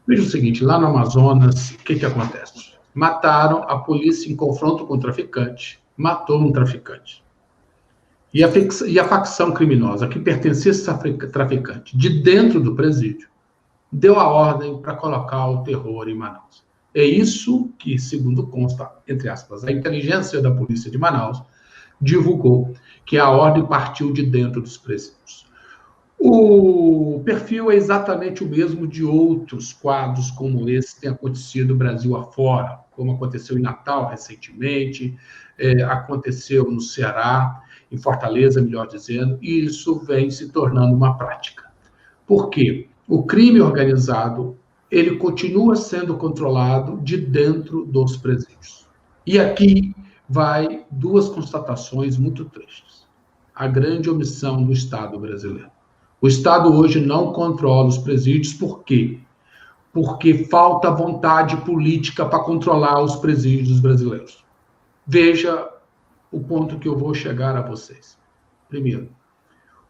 Veja o seguinte, lá no Amazonas, o que acontece? Mataram a polícia em confronto com o traficante, matou um traficante. E a facção criminosa que pertencia a esse traficante, de dentro do presídio, deu a ordem para colocar o terror em Manaus. É isso que, segundo consta, entre aspas, a inteligência da polícia de Manaus divulgou, que a ordem partiu de dentro dos presídios. O perfil é exatamente o mesmo de outros quadros como esse que tem acontecido Brasil afora, como aconteceu em Natal recentemente, aconteceu no Ceará, em Fortaleza, melhor dizendo, e isso vem se tornando uma prática. Por quê? O crime organizado, ele continua sendo controlado de dentro dos presídios. E aqui vai duas constatações muito tristes. A grande omissão do Estado brasileiro. O Estado hoje não controla os presídios, por quê? Porque falta vontade política para controlar os presídios brasileiros. Veja o ponto que eu vou chegar a vocês. Primeiro,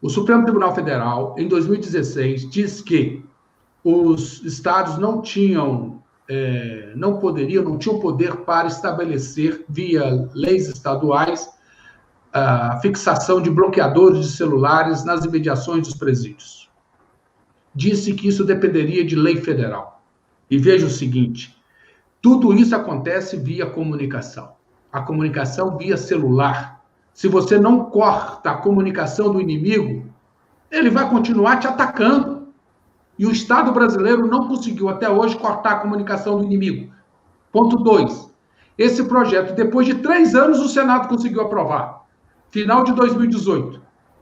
o Supremo Tribunal Federal, em 2016, diz que os estados não tinham poder para estabelecer, via leis estaduais, a fixação de bloqueadores de celulares nas imediações dos presídios. Disse que isso dependeria de lei federal. E veja o seguinte, tudo isso acontece via comunicação. A comunicação via celular. Se você não corta a comunicação do inimigo, ele vai continuar te atacando. E o Estado brasileiro não conseguiu até hoje cortar a comunicação do inimigo. Ponto 2. Esse projeto, depois de 3 anos, o Senado conseguiu aprovar. Final de 2018.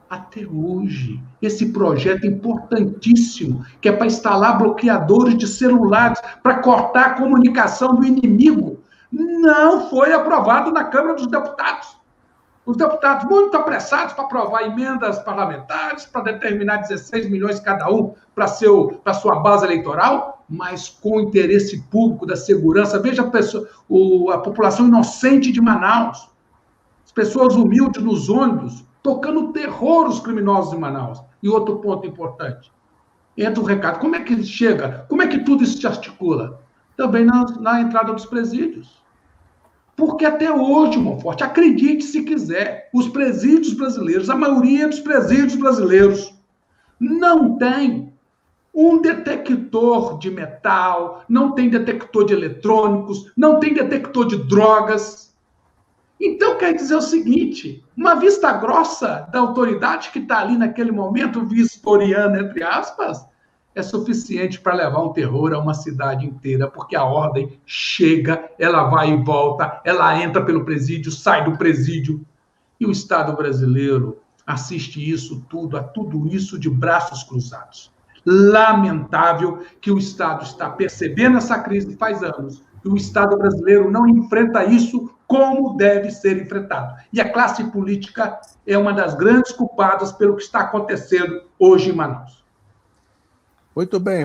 Até hoje, esse projeto importantíssimo, que é para instalar bloqueadores de celulares, para cortar a comunicação do inimigo, não foi aprovado na Câmara dos Deputados. Os deputados muito apressados para aprovar emendas parlamentares, para determinar 16 milhões cada um para sua base eleitoral, mas com o interesse público da segurança. Veja a população inocente de Manaus, as pessoas humildes nos ônibus, tocando terror aos criminosos de Manaus. E outro ponto importante, entra o recado, como é que chega, como é que tudo isso se articula? Também na entrada dos presídios. Porque até hoje, Monforte, acredite se quiser, os presídios brasileiros, a maioria dos presídios brasileiros, não tem um detector de metal, não tem detector de eletrônicos, não tem detector de drogas. Então, quer dizer o seguinte, uma vista grossa da autoridade que está ali naquele momento, vistoriana, entre aspas, é suficiente para levar um terror a uma cidade inteira, porque a ordem chega, ela vai e volta, ela entra pelo presídio, sai do presídio. E o Estado brasileiro assiste a tudo isso de braços cruzados. Lamentável que o Estado está percebendo essa crise faz anos, e o Estado brasileiro não enfrenta isso como deve ser enfrentado. E a classe política é uma das grandes culpadas pelo que está acontecendo hoje em Manaus. Muito bem.